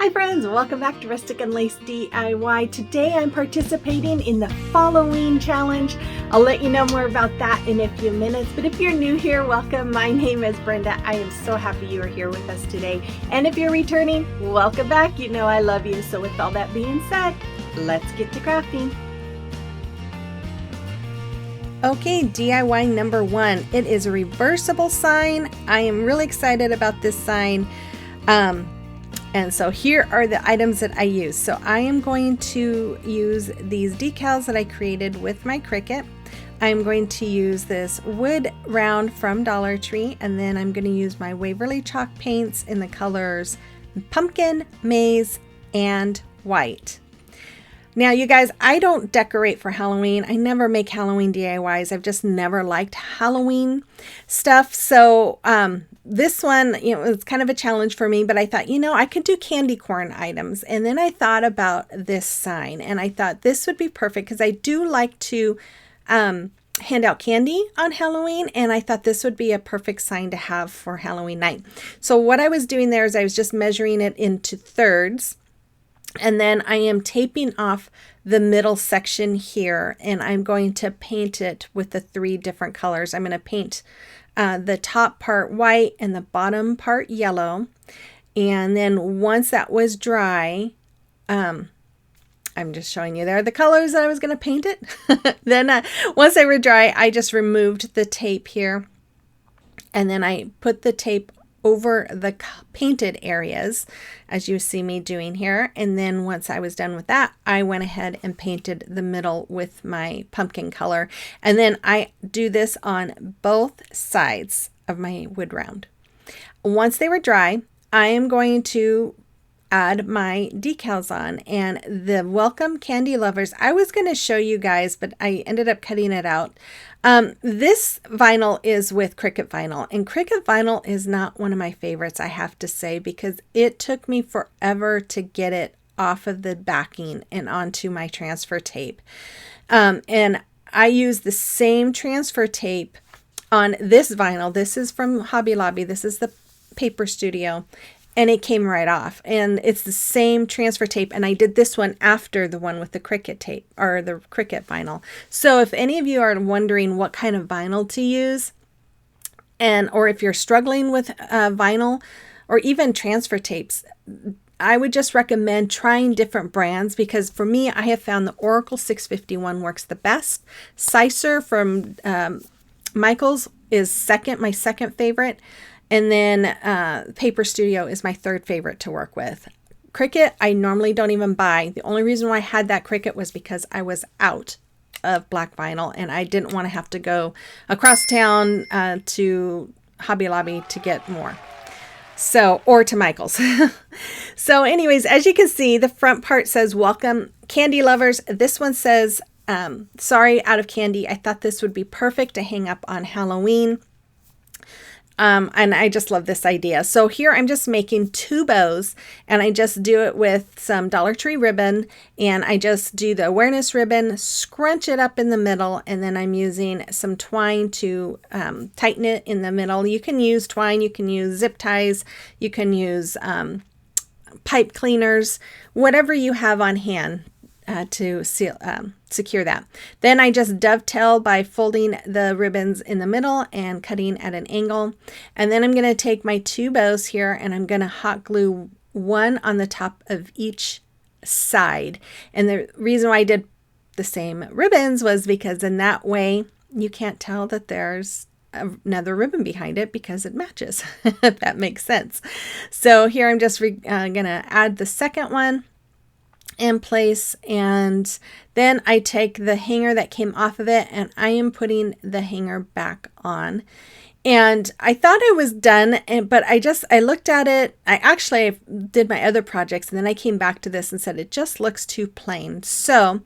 Hi friends, welcome back to Rustic and Lace DIY. Today I'm participating in the Fall-O-Ween challenge. I'll let you know more about that in a few minutes, but if you're new here, welcome. My name is Brenda. I am so happy you are here with us today. And if you're returning, welcome back. You know I love you. So with all that being said, let's get to crafting. Okay, DIY number one. It is a reversible sign. I am really excited about this sign. And so here are the items that I use. So I am going to use these decals that I created with my Cricut. I'm going to use this wood round from Dollar Tree, and then I'm going to use my Waverly chalk paints in the colors pumpkin, maize, and white. Now you guys, I don't decorate for Halloween. I never make Halloween DIYs. I've just never liked Halloween stuff. So this one, it's kind of a challenge for me, but I thought, I could do candy corn items. And then I thought about this sign, and I thought this would be perfect because I do like to hand out candy on Halloween, and I thought this would be a perfect sign to have for Halloween night. So what I was doing there is I was just measuring it into thirds. And then I am taping off the middle section here, and I'm going to paint it with the three different colors. I'm going to paint the top part white and the bottom part yellow. And then once that was dry, I'm just showing you there the colors that I was going to paint it. Then once they were dry, I just removed the tape here, and then I put the tape over the painted areas, as you see me doing here. And then once I was done with that, I went ahead and painted the middle with my pumpkin color. And then I do this on both sides of my wood round. Once they were dry, I am going to add my decals on, and the Welcome Candy Lovers, I was going to show you guys, but I ended up cutting it out. This vinyl is with Cricut vinyl, and Cricut vinyl is not one of my favorites, I have to say, because it took me forever to get it off of the backing and onto my transfer tape. And I use the same transfer tape on this vinyl. This is from Hobby Lobby. This is the Paper Studio. And it came right off, and it's the same transfer tape, and I did this one after the one with the Cricut tape, or the Cricut vinyl. So if any of you are wondering what kind of vinyl to use, or if you're struggling with vinyl or even transfer tapes, I would just recommend trying different brands, because for me, I have found the Oracle 651 works the best. Sicer from Michaels is my second favorite. And then Paper Studio is my third favorite to work with. Cricut, I normally don't even buy. The only reason why I had that Cricut was because I was out of black vinyl, and I didn't want to have to go across town to Hobby Lobby to get more. Or to Michael's. So anyways, as you can see, the front part says, Welcome Candy Lovers. This one says, sorry, out of candy. I thought this would be perfect to hang up on Halloween. And I just love this idea. So here I'm just making two bows, and I just do it with some Dollar Tree ribbon, and I just do the awareness ribbon, scrunch it up in the middle, and then I'm using some twine to tighten it in the middle. You can use twine, you can use zip ties, you can use pipe cleaners, whatever you have on hand to secure that. Then I just dovetail by folding the ribbons in the middle and cutting at an angle. And then I'm going to take my two bows here, and I'm going to hot glue one on the top of each side. And the reason why I did the same ribbons was because in that way you can't tell that there's another ribbon behind it, because it matches, if that makes sense. So here I'm just going to add the second one in place, and then I take the hanger that came off of it, and I am putting the hanger back on. And I thought I was done, but I looked at it. I did my other projects, and then I came back to this and said it just looks too plain. So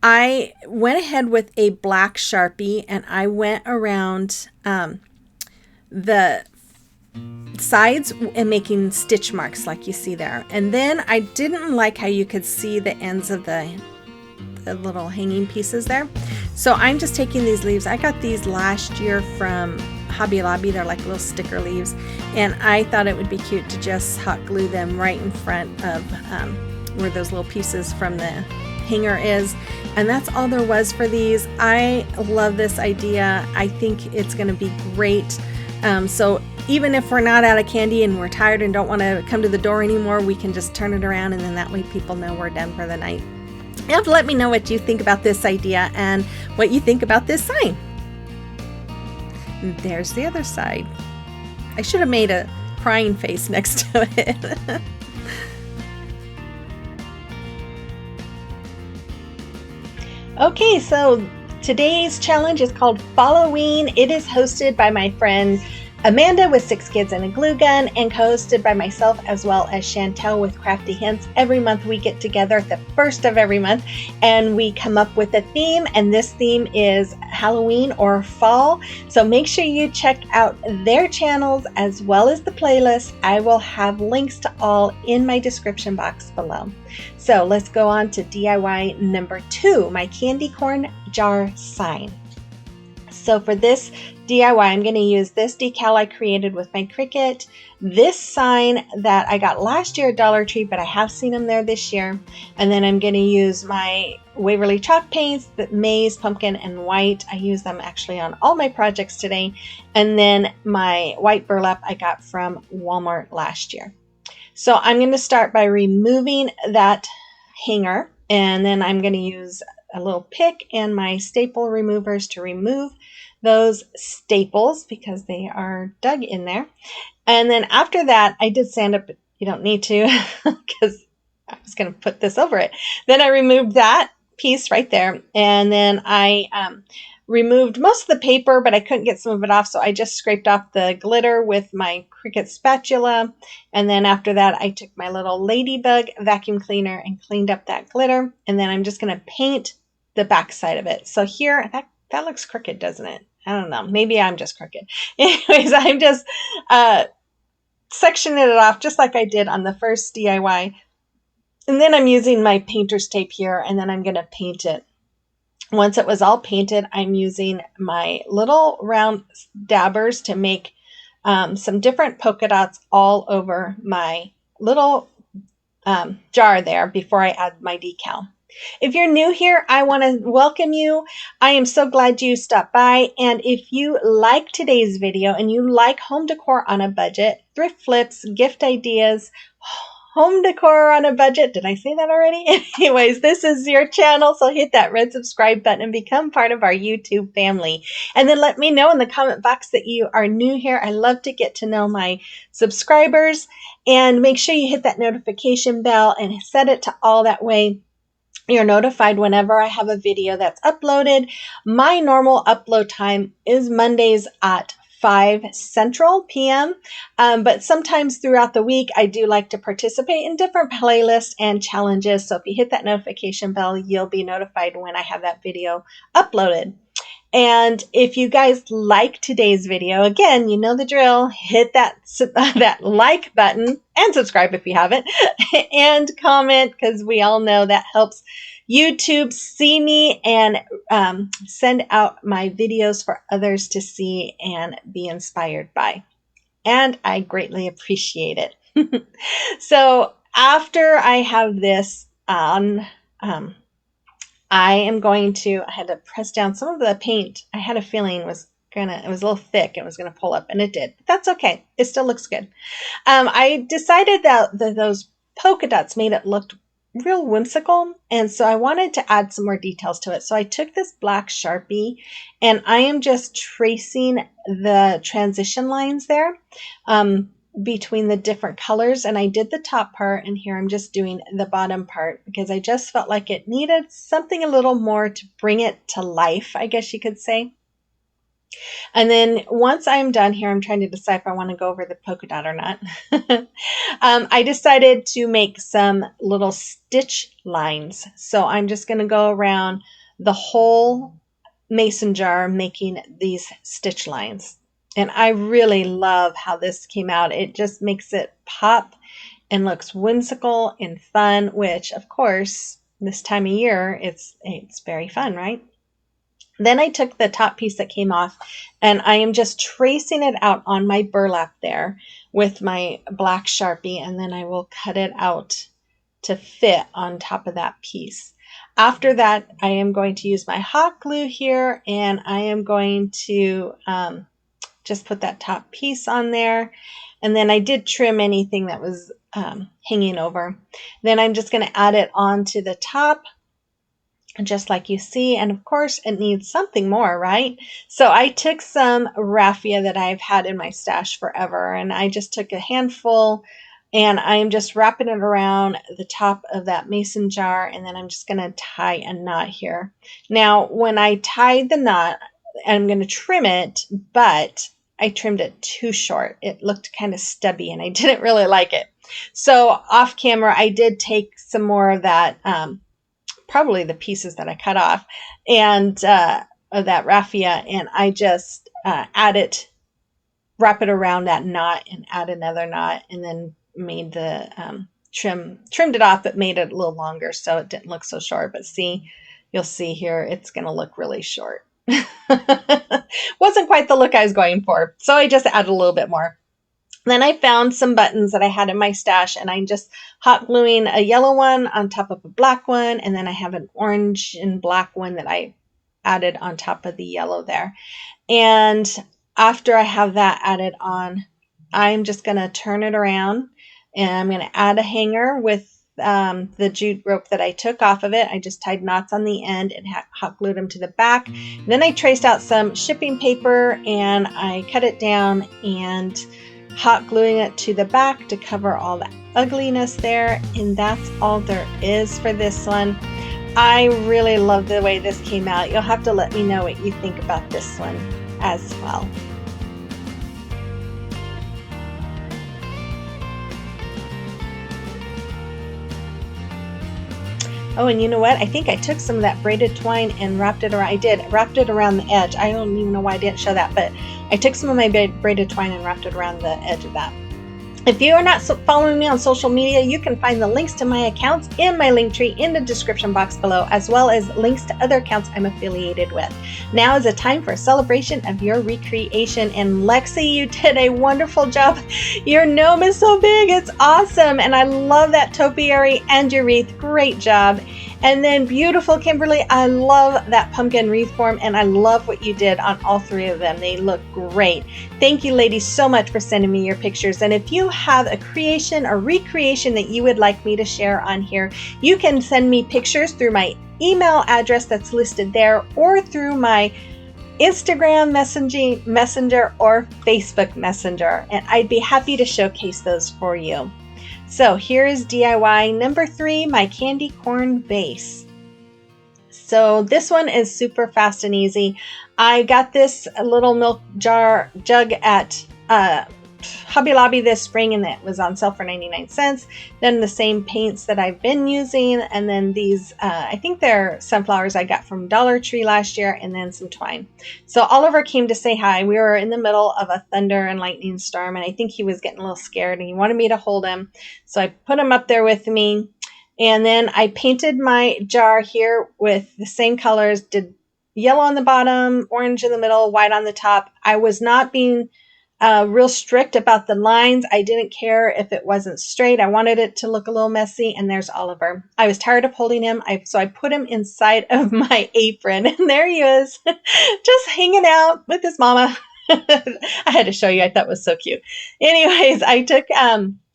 I went ahead with a black Sharpie, and I went around the sides and making stitch marks like you see there. And then I didn't like how you could see the ends of the little hanging pieces there. So I'm just taking these leaves. I got these last year from Hobby Lobby. They're like little sticker leaves, and I thought it would be cute to just hot glue them right in front of where those little pieces from the hanger is. And that's all there was for these. I love this idea. I think it's going to be great. So even if we're not out of candy and we're tired and don't want to come to the door anymore, we can just turn it around, and then that way people know we're done for the night. You have to let me know what you think about this idea and what you think about this sign. And there's the other side. I should have made a crying face next to it. Okay, so today's challenge is called Fall-O-Ween. It is hosted by my friend Amanda with 6 Kids and a Glue Gun, and co-hosted by myself as well as Shantell with Crafty Hints. Every month we get together at the first of every month and we come up with a theme, and this theme is Halloween or fall. So make sure you check out their channels as well as the playlist. I will have links to all in my description box below. So let's go on to DIY number 2, my candy corn jar sign. So for this DIY, I'm going to use this decal I created with my Cricut, this sign that I got last year at Dollar Tree, but I have seen them there this year, and then I'm going to use my Waverly chalk paints, the Maize, pumpkin, and white. I use them actually on all my projects today, and then my white burlap I got from Walmart last year. So I'm going to start by removing that hanger, and then I'm going to use a little pick and my staple removers to remove those staples because they are dug in there. And then after that, I did sand up. You don't need to because I was going to put this over it. Then I removed that piece right there, and then I removed most of the paper, but I couldn't get some of it off, so I just scraped off the glitter with my Cricut spatula. And then after that, I took my little ladybug vacuum cleaner and cleaned up that glitter, and then I'm just going to paint the back side of it. So here, that looks crooked, doesn't it? I don't know. Maybe I'm just crooked. Anyways, I'm just sectioning it off just like I did on the first DIY. And then I'm using my painter's tape here, and then I'm going to paint it. Once it was all painted, I'm using my little round dabbers to make some different polka dots all over my little jar there before I add my decal. If you're new here, I want to welcome you. I am so glad you stopped by. And if you like today's video and you like home decor on a budget, thrift flips, gift ideas, home decor on a budget. Did I say that already? Anyways, this is your channel, so hit that red subscribe button and become part of our YouTube family. And then let me know in the comment box that you are new here. I love to get to know my subscribers. And make sure you hit that notification bell and set it to all. That way you're notified whenever I have a video that's uploaded. My normal upload time is Mondays at 5 Central PM, but sometimes throughout the week, I do like to participate in different playlists and challenges. So if you hit that notification bell, you'll be notified when I have that video uploaded. And if you guys like today's video, again, you know the drill, hit that like button and subscribe if you haven't, and comment, because we all know that helps YouTube see me and send out my videos for others to see and be inspired by. And I greatly appreciate it. So after I have this on, I had to press down some of the paint. I had a feeling it was a little thick and was gonna pull up, and it did. But that's okay. It still looks good. I decided that those polka dots made it look real whimsical, and so I wanted to add some more details to it. So I took this black Sharpie, and I am just tracing the transition lines there between the different colors, and I did the top part, and here I'm just doing the bottom part because I just felt like it needed something a little more to bring it to life, I guess you could say. And then once I'm done here, I'm trying to decide if I want to go over the polka dot or not. I decided to make some little stitch lines. So I'm just going to go around the whole mason jar making these stitch lines. And I really love how this came out. It just makes it pop and looks whimsical and fun, which of course, this time of year, it's very fun, right? Then I took the top piece that came off and I am just tracing it out on my burlap there with my black Sharpie, and then I will cut it out to fit on top of that piece. After that, I am going to use my hot glue here, and I am going to just put that top piece on there. And then I did trim anything that was hanging over. Then I'm just going to add it onto the top, just like you see. And of course it needs something more, right? So I took some raffia that I've had in my stash forever, and I just took a handful and I'm just wrapping it around the top of that mason jar, and then I'm just going to tie a knot here. Now when I tied the knot, I'm going to trim it, but I trimmed it too short. It looked kind of stubby and I didn't really like it. So off camera I did take some more of that probably the pieces that I cut off, and of that raffia, and I just wrap it around that knot and add another knot, and then made the trimmed it off, but made it a little longer so it didn't look so short. But see, you'll see here, it's going to look really short. Wasn't quite the look I was going for, so I just added a little bit more. Then I found some buttons that I had in my stash, and I'm just hot gluing a yellow one on top of a black one, and then I have an orange and black one that I added on top of the yellow there. And after I have that added on, I'm just going to turn it around, and I'm going to add a hanger with the jute rope that I took off of it. I just tied knots on the end and hot glued them to the back. Then I traced out some shipping paper and I cut it down and hot gluing it to the back to cover all the ugliness there. And that's all there is for this one. I really love the way this came out. You'll have to let me know what you think about this one as well. Oh, and you know what? I think I took some of that braided twine and wrapped it around. I did. Wrapped it around the edge. I don't even know why I didn't show that, but I took some of my braided twine and wrapped it around the edge of that. If you are not following me on social media, you can find the links to my accounts in my link tree in the description box below, as well as links to other accounts I'm affiliated with. Now is a time for a celebration of your recreation. And Lexi, you did a wonderful job. Your gnome is so big. It's awesome. And I love that topiary and your wreath. Great job. And then beautiful Kimberly, I love that pumpkin wreath form, and I love what you did on all three of them. They look great. Thank you ladies so much for sending me your pictures. And if you have a creation or recreation that you would like me to share on here, you can send me pictures through my email address that's listed there, or through my Instagram messenger or Facebook Messenger, and I'd be happy to showcase those for you. So here is DIY number 3, my candy corn base. So this one is super fast and easy. I got this little milk jug at Hobby Lobby this spring, and it was on sale for 99 cents. Then the same paints that I've been using, and then these, I think they're sunflowers I got from Dollar Tree last year, and then some twine. So Oliver came to say hi. We were in the middle of a thunder and lightning storm, and I think he was getting a little scared, and he wanted me to hold him. So I put him up there with me, and then I painted my jar here with the same colors, did yellow on the bottom, orange in the middle, white on the top. I was not being real strict about the lines. I didn't care if it wasn't straight. I wanted it to look a little messy. And there's Oliver. I was tired of holding him, so I put him inside of my apron, and there he is, just hanging out with his mama. I had to show you. I thought it was so cute. Anyways, I took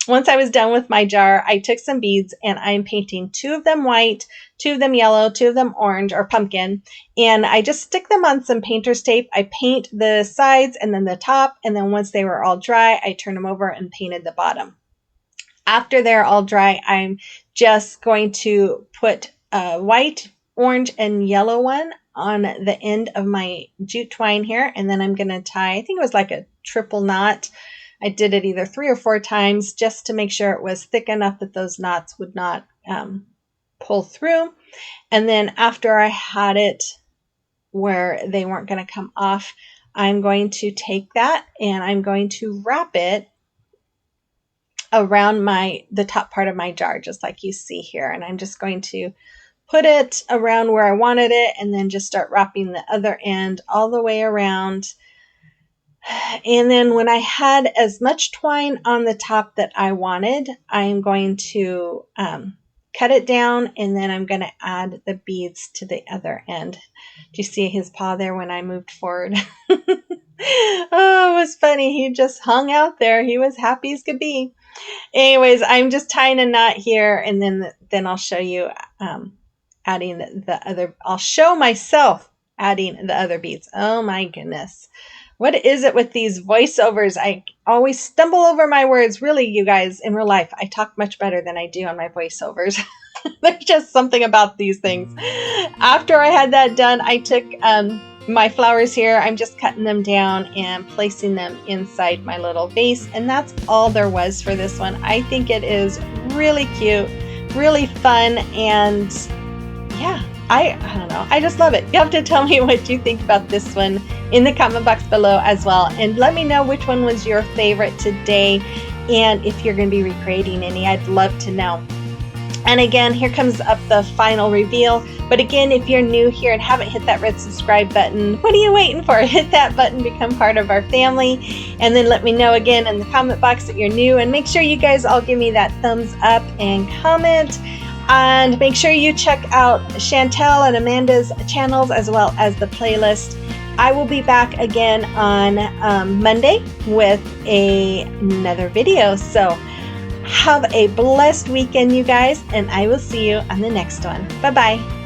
once I was done with my jar, I took some beads, and I'm painting 2 of them white, 2 of them yellow, 2 of them orange or pumpkin, and I just stick them on some painter's tape. I paint the sides and then the top, and then once they were all dry, I turned them over and painted the bottom. After they're all dry, I'm just going to put a white, orange, and yellow one on the end of my jute twine here, and then I'm going to tie, I think it was like a triple knot. I did it either 3 or 4 times just to make sure it was thick enough that those knots would not pull through. And then after I had it where they weren't going to come off, I'm going to take that and I'm going to wrap it around the top part of my jar, just like you see here. And I'm just going to put it around where I wanted it, and then just start wrapping the other end all the way around. And then when I had as much twine on the top that I wanted, I'm going to cut it down, and then I'm going to add the beads to the other end. Do you see his paw there when I moved forward? Oh, it was funny. He just hung out there. He was happy as could be. Anyways, I'm just tying a knot here, and then I'll show you adding the other. I'll show myself adding the other beads. Oh my goodness. What is it with these voiceovers? I always stumble over my words. Really, you guys, in real life, I talk much better than I do on my voiceovers. There's just something about these things. After I had that done, I took my flowers here. I'm just cutting them down and placing them inside my little vase. And that's all there was for this one. I think it is really cute, really fun, and yeah. I don't know. I just love it. You have to tell me what you think about this one in the comment box below as well. And let me know which one was your favorite today. And if you're going to be recreating any, I'd love to know. And again, here comes up the final reveal. But again, if you're new here and haven't hit that red subscribe button, what are you waiting for? Hit that button, become part of our family. And then let me know again in the comment box that you're new. And make sure you guys all give me that thumbs up and comment. And make sure you check out Shantell and Amanda's channels as well as the playlist. I will be back again on Monday with another video. So have a blessed weekend, you guys, and I will see you on the next one. Bye-bye.